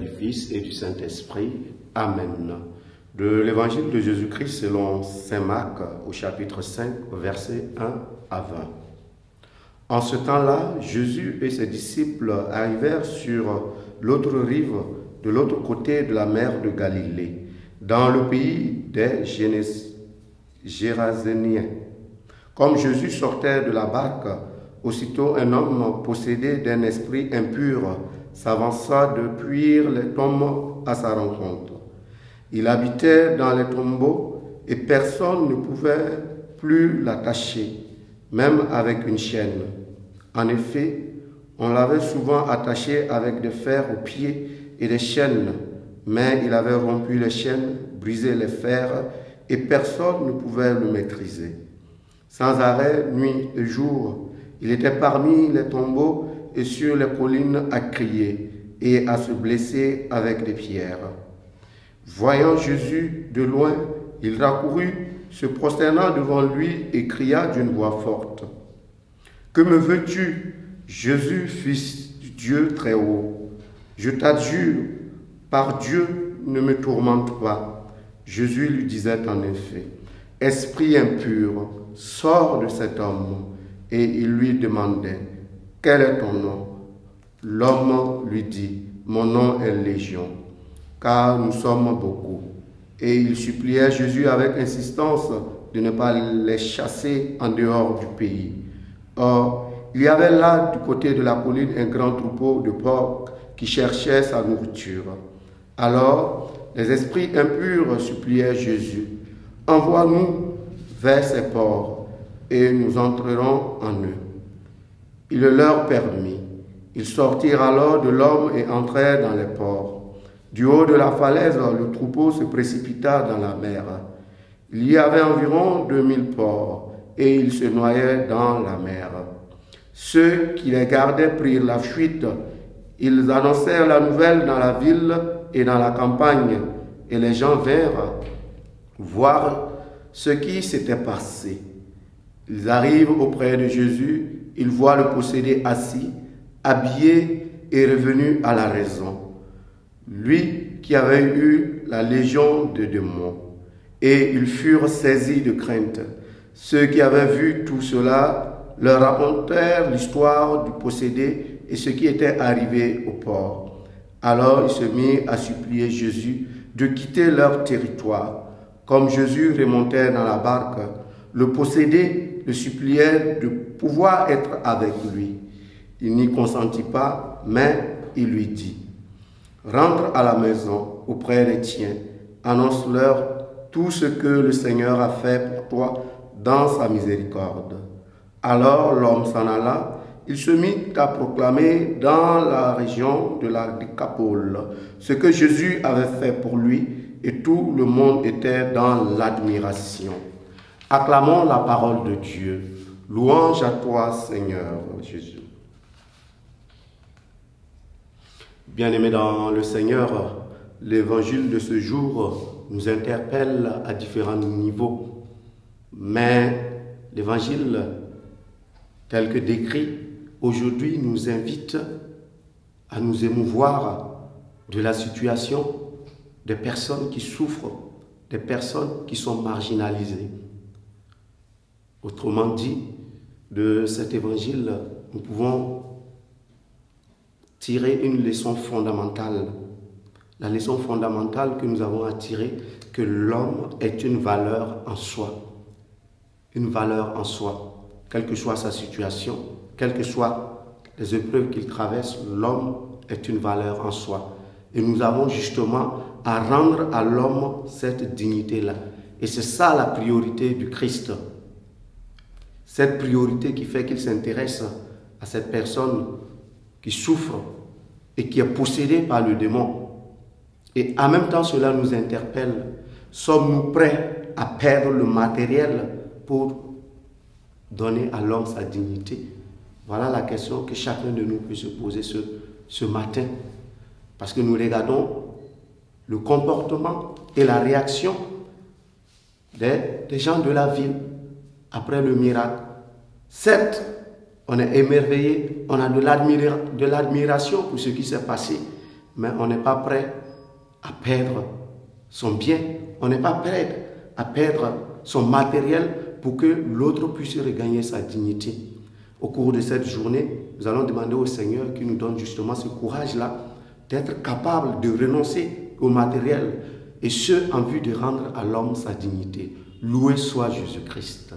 du Fils et du Saint-Esprit. Amen. De l'Évangile de Jésus-Christ selon saint Marc au chapitre 5, versets 1 à 20. En ce temps-là, Jésus et ses disciples arrivèrent sur l'autre rive, de l'autre côté de la mer de Galilée, dans le pays des Géraséniens. Comme Jésus sortait de la barque, aussitôt un homme possédé d'un esprit impur s'avança depuis les tombes à sa rencontre. Il habitait dans les tombeaux et personne ne pouvait plus l'attacher, même avec une chaîne. En effet, on l'avait souvent attaché avec des fers aux pieds et des chaînes, mais il avait rompu les chaînes, brisé les fers et personne ne pouvait le maîtriser. Sans arrêt, nuit et jour, il était parmi les tombeaux et sur les collines à crier et à se blesser avec des pierres. Voyant Jésus de loin, il accourut, se prosterna devant lui et cria d'une voix forte. « Que me veux-tu, Jésus, Fils du Dieu très haut? Je t'adjure, par Dieu, ne me tourmente pas. » Jésus lui disait en effet, « Esprit impur, sors de cet homme. » Et il lui demandait, « Quel est ton nom ?» L'homme lui dit, « Mon nom est Légion, car nous sommes beaucoup. » Et il suppliait Jésus avec insistance de ne pas les chasser en dehors du pays. Or, il y avait là, du côté de la colline, un grand troupeau de porcs qui cherchait sa nourriture. Alors, les esprits impurs suppliaient Jésus, « Envoie-nous vers ces porcs, et nous entrerons en eux. » Il le leur permit. Ils sortirent alors de l'homme et entrèrent dans les porcs. Du haut de la falaise, le troupeau se précipita dans la mer. Il y avait environ 2000 porcs, et ils se noyaient dans la mer. Ceux qui les gardaient prirent la fuite. Ils annoncèrent la nouvelle dans la ville et dans la campagne, et les gens vinrent voir ce qui s'était passé. Ils arrivent auprès de Jésus, ils voient le possédé assis, habillé et revenu à la raison. Lui qui avait eu la légion de démons, et ils furent saisis de crainte. Ceux qui avaient vu tout cela leur racontèrent l'histoire du possédé et ce qui était arrivé au porc. Alors ils se mirent à supplier Jésus de quitter leur territoire. Comme Jésus remontait dans la barque, le possédé le suppliait de pouvoir être avec lui. Il n'y consentit pas, mais il lui dit, « Rentre à la maison auprès des tiens, annonce-leur tout ce que le Seigneur a fait pour toi dans sa miséricorde. » Alors l'homme s'en alla, il se mit à proclamer dans la région de la Décapole ce que Jésus avait fait pour lui, et tout le monde était dans l'admiration. Acclamons la parole de Dieu. Louange à toi, Seigneur Jésus. Bien-aimés dans le Seigneur, l'évangile de ce jour nous interpelle à différents niveaux. Mais l'évangile, tel que décrit aujourd'hui, nous invite à nous émouvoir de la situation des personnes qui souffrent, des personnes qui sont marginalisées. Autrement dit, de cet évangile, nous pouvons tirer une leçon fondamentale. La leçon fondamentale que nous avons à tirer, que l'homme est une valeur en soi. Une valeur en soi. Quelle que soit sa situation, quelles que soient les épreuves qu'il traverse, l'homme est une valeur en soi. Et nous avons justement à rendre à l'homme cette dignité-là. Et c'est ça la priorité du Christ. Cette priorité qui fait qu'il s'intéresse à cette personne qui souffre et qui est possédée par le démon. Et en même temps, cela nous interpelle. Sommes-nous prêts à perdre le matériel pour donner à l'homme sa dignité? Voilà la question que chacun de nous peut se poser ce matin. Parce que nous regardons le comportement et la réaction des gens de la ville après le miracle. Certes, on est émerveillé, on a de l'admiration pour ce qui s'est passé, mais on n'est pas prêt à perdre son bien. On n'est pas prêt à perdre son matériel pour que l'autre puisse regagner sa dignité. Au cours de cette journée, nous allons demander au Seigneur qui nous donne justement ce courage-là d'être capable de renoncer au matériel et ce en vue de rendre à l'homme sa dignité. Loué soit Jésus-Christ.